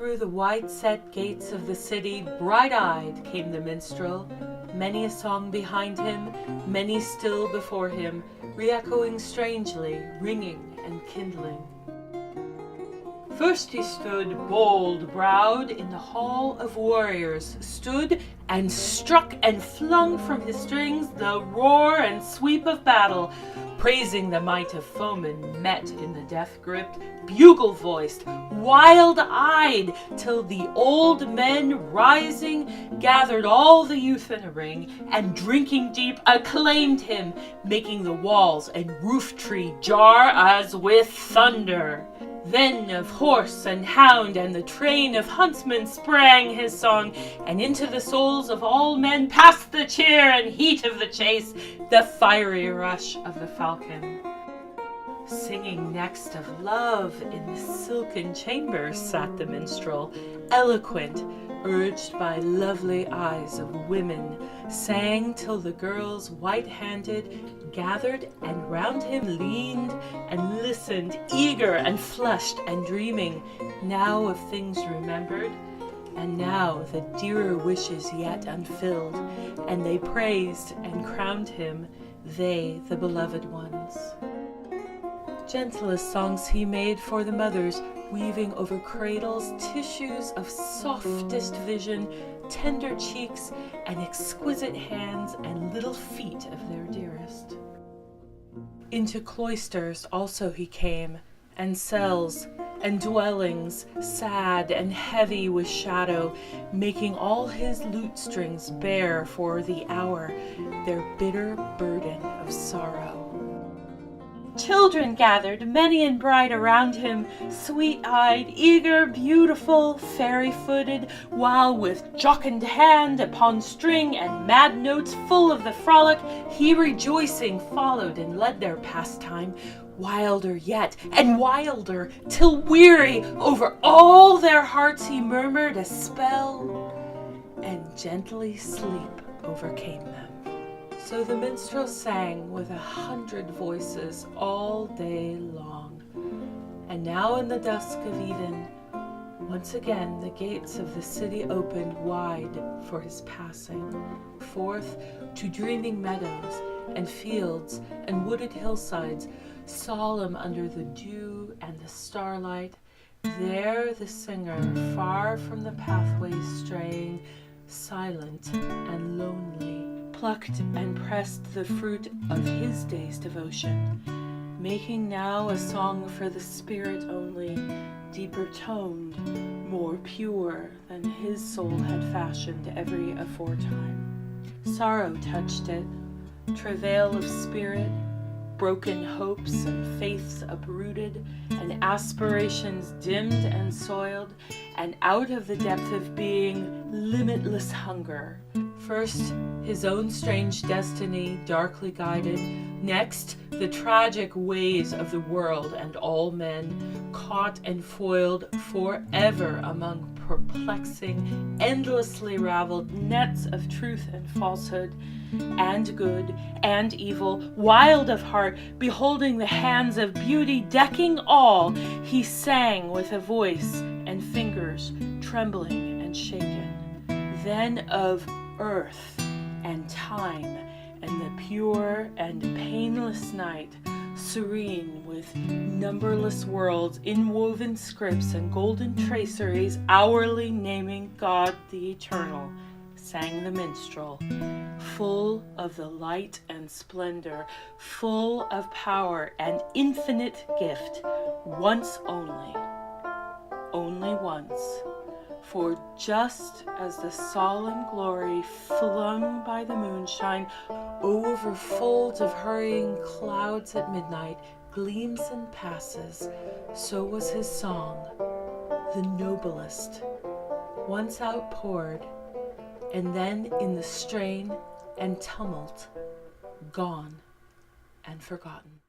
Through the wide-set gates of the city, bright-eyed came the minstrel, many a song behind him, many still before him, re-echoing strangely, ringing and kindling. First he stood bold-browed in the hall of warriors, stood and struck and flung from his strings the roar and sweep of battle, praising the might of foemen met in the death-gripped, bugle-voiced, wild-eyed, till the old men rising gathered all the youth in a ring, and drinking deep acclaimed him, making the walls and roof-tree jar as with thunder. Then of horse and hound and the train of huntsmen sprang his song, and into the souls of all men passed the cheer and heat of the chase, the fiery rush of the falcon. Singing next of love in the silken chamber sat the minstrel, eloquent, urged by lovely eyes of women, sang till the girls white-handed gathered and round him leaned and listened, eager and flushed and dreaming, now of things remembered, and now the dearer wishes yet unfilled, and they praised and crowned him, they the beloved ones. Gentlest songs he made for the mothers, weaving over cradles tissues of softest vision, tender cheeks, and exquisite hands and little feet of their dearest. Into cloisters also he came, and cells, and dwellings, sad and heavy with shadow, making all his lute strings bear for the hour their bitter burden of sorrow. Children gathered, many and bright, around him, sweet-eyed, eager, beautiful, fairy-footed, while with jocund hand upon string and mad notes full of the frolic, he rejoicing followed and led their pastime, wilder yet and wilder, till weary over all their hearts he murmured a spell, and gently sleep overcame them. So the minstrel sang with 100 voices all day long. And now in the dusk of even, once again the gates of the city opened wide for his passing, forth to dreaming meadows and fields and wooded hillsides, solemn under the dew and the starlight. There the singer, far from the pathways straying, silent and lonely, plucked and pressed the fruit of his day's devotion, making now a song for the spirit only, deeper toned, more pure than his soul had fashioned every aforetime. Sorrow touched it, travail of spirit, broken hopes and faiths uprooted, and aspirations dimmed and soiled, and out of the depth of being, limitless hunger. First, his own strange destiny darkly guided, next, the tragic ways of the world and all men, caught and foiled forever among perplexing, endlessly raveled nets of truth and falsehood, and good and evil, wild of heart, beholding the hands of beauty decking all, he sang with a voice and fingers trembling and shaken. Then of earth and time and the pure and painless night, serene with numberless worlds, inwoven scripts and golden traceries, hourly naming God the Eternal, sang the minstrel, full of the light and splendor, full of power and infinite gift, once only once. For just as the solemn glory flung by the moonshine over folds of hurrying clouds at midnight gleams and passes, so was his song, the noblest, once outpoured, and then in the strain and tumult, gone and forgotten.